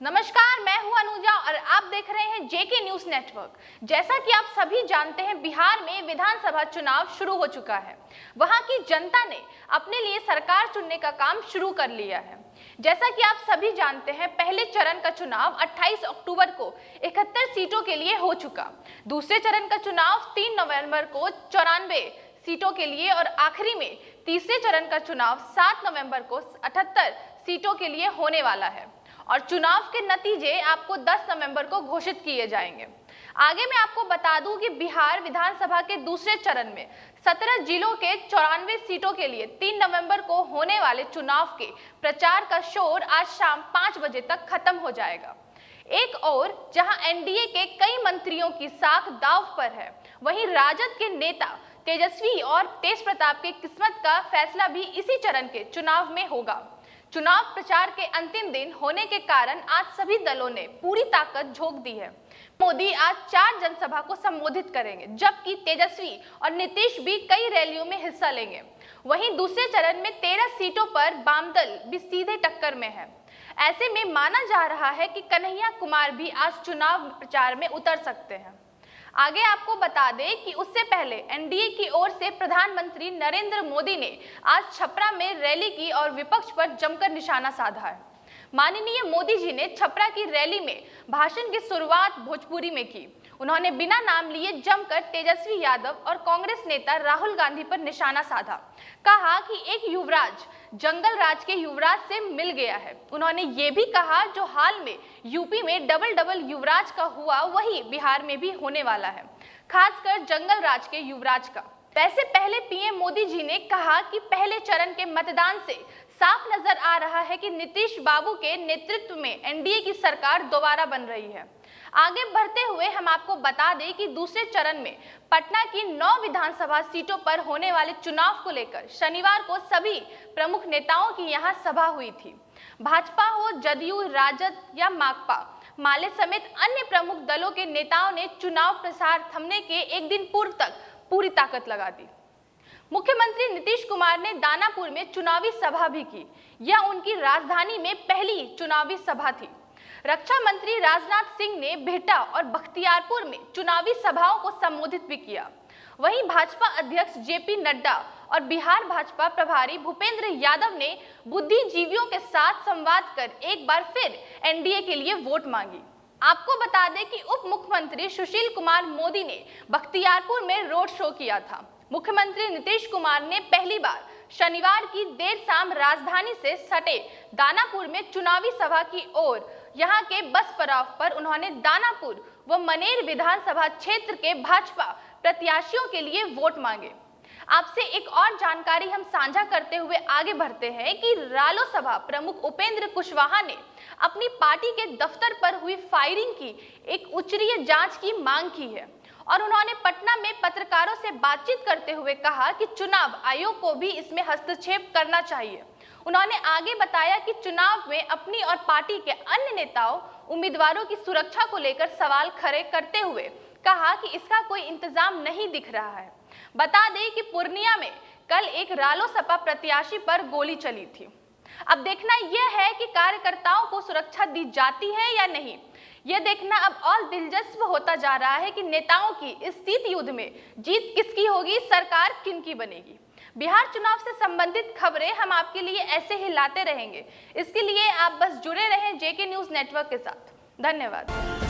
नमस्कार, मैं हूं अनुजा और आप देख रहे हैं जेके न्यूज नेटवर्क। जैसा कि आप सभी जानते हैं, बिहार में विधानसभा चुनाव शुरू हो चुका है। वहां की जनता ने अपने लिए सरकार चुनने का काम शुरू कर लिया है। जैसा कि आप सभी जानते हैं, पहले चरण का चुनाव 28 अक्टूबर को 71 सीटों के लिए हो चुका। दूसरे चरण का चुनाव 3 नवंबर को 94 सीटों के लिए और आखिरी में तीसरे चरण का चुनाव 7 नवंबर को 78 सीटों के लिए होने वाला है और चुनाव के नतीजे आपको 10 नवंबर को घोषित किए जाएंगे। आगे मैं आपको बता दूं कि बिहार विधानसभा के दूसरे चरण में 17 जिलों के 94 सीटों के लिए 3 नवंबर को होने वाले चुनाव के प्रचार का शोर आज शाम 5 बजे तक खत्म हो जाएगा। एक और जहां एनडीए के कई मंत्रियों की साख दांव पर है, वहीं राजद के नेता तेजस्वी और तेज प्रताप की किस्मत का फैसला भी इसी चरण के चुनाव में होगा। चुनाव प्रचार के अंतिम दिन होने के कारण आज सभी दलों ने पूरी ताकत झोंक दी है। मोदी आज 4 जनसभा को संबोधित करेंगे, जबकि तेजस्वी और नीतीश भी कई रैलियों में हिस्सा लेंगे। वहीं दूसरे चरण में 13 सीटों पर वामदल भी सीधे टक्कर में है। ऐसे में माना जा रहा है कि कन्हैया कुमार भी आज चुनाव प्रचार में उतर सकते हैं। आगे आपको बता दें कि उससे पहले एनडीए की ओर से प्रधानमंत्री नरेंद्र मोदी ने आज छपरा में रैली की और विपक्ष पर जमकर निशाना साधा है। माननीय मोदी जी ने छपरा की रैली में भाषण की शुरुआत भोजपुरी में की। उन्होंने बिना नाम लिए जमकर तेजस्वी यादव और कांग्रेस नेता राहुल गांधी पर निशाना साधा। कहा कि एक युवराज जंगल राज के युवराज से मिल गया है। उन्होंने ये भी कहा जो हाल में यूपी में डबल युवराज का हुआ, वही बिहार में भी होने वाला है, खासकर जंगल राज के युवराज का। वैसे पहले पीएम मोदी जी ने कहा कि पहले चरण के मतदान से साफ नजर आ रहा है कि नीतीश बाबू के नेतृत्व में एनडीए की सरकार दोबारा बन रही है। आगे बढ़ते हुए हम आपको बता दें कि दूसरे चरण में पटना की 9 विधानसभा सीटों पर होने वाले चुनाव को लेकर शनिवार को सभी प्रमुख नेताओं की यहां सभा हुई थी। भाजपा हो, जदयू, राजद या माकपा, माले समेत अन्य प्रमुख दलों के नेताओं ने चुनाव प्रचार थमने के एक दिन पूर्व तक पूरी ताकत लगा दी। मुख्यमंत्री नीतीश कुमार ने दानापुर में चुनावी सभा भी की। यह उनकी राजधानी में पहली चुनावी सभा थी। रक्षा मंत्री राजनाथ सिंह ने बिहटा और बख्तियारपुर में चुनावी सभाओं को संबोधित भी किया। वहीं भाजपा अध्यक्ष जेपी नड्डा और बिहार भाजपा प्रभारी भूपेंद्र यादव ने बुद्धिजीवियों के साथ संवाद कर एक बार फिर एनडीए के लिए वोट मांगी। आपको बता दें कि उप मुख्यमंत्री सुशील कुमार मोदी ने बख्तियारपुर में रोड शो किया था। मुख्यमंत्री नीतीश कुमार ने पहली बार शनिवार की देर शाम राजधानी से सटे दानापुर में चुनावी सभा की ओर यहां के बस पड़ाव पर उन्होंने दानापुर व मनेर विधानसभा क्षेत्र के भाजपा प्रत्याशियों के लिए वोट मांगे। आपसे एक और जानकारी हम साझा करते हुए आगे बढ़ते हैं कि रालोसपा प्रमुख उपेंद्र कुशवाहा ने अपनी पार्टी के दफ्तर पर हुई फायरिंग की एक उच्चस्तरीय जांच की मांग की है और उन्होंने पटना में पत्रकारों से बातचीत करते हुए कहा कि चुनाव आयोग को भी इसमें हस्तक्षेप करना चाहिए। उन्होंने आगे बताया कि चुनाव में अपनी और पार्टी के अन्य नेताओं उम्मीदवारों की सुरक्षा को लेकर सवाल खड़े करते हुए कहा कि इसका कोई इंतजाम नहीं दिख रहा है। बता दें कि पूर्णिया में कल एक रालोसपा प्रत्याशी पर गोली चली थी। अब देखना यह है कि कार्यकर्ताओं को सुरक्षा दी जाती है या नहीं। यह देखना अब और दिलचस्प होता जा रहा है कि नेताओं की इस शीत युद्ध में जीत किसकी होगी, सरकार किनकी बनेगी। बिहार चुनाव से संबंधित खबरें हम आपके लिए ऐसे ही लाते रहेंगे। इसके लिए आप बस जुड़े रहें जेके न्यूज नेटवर्क के साथ। धन्यवाद।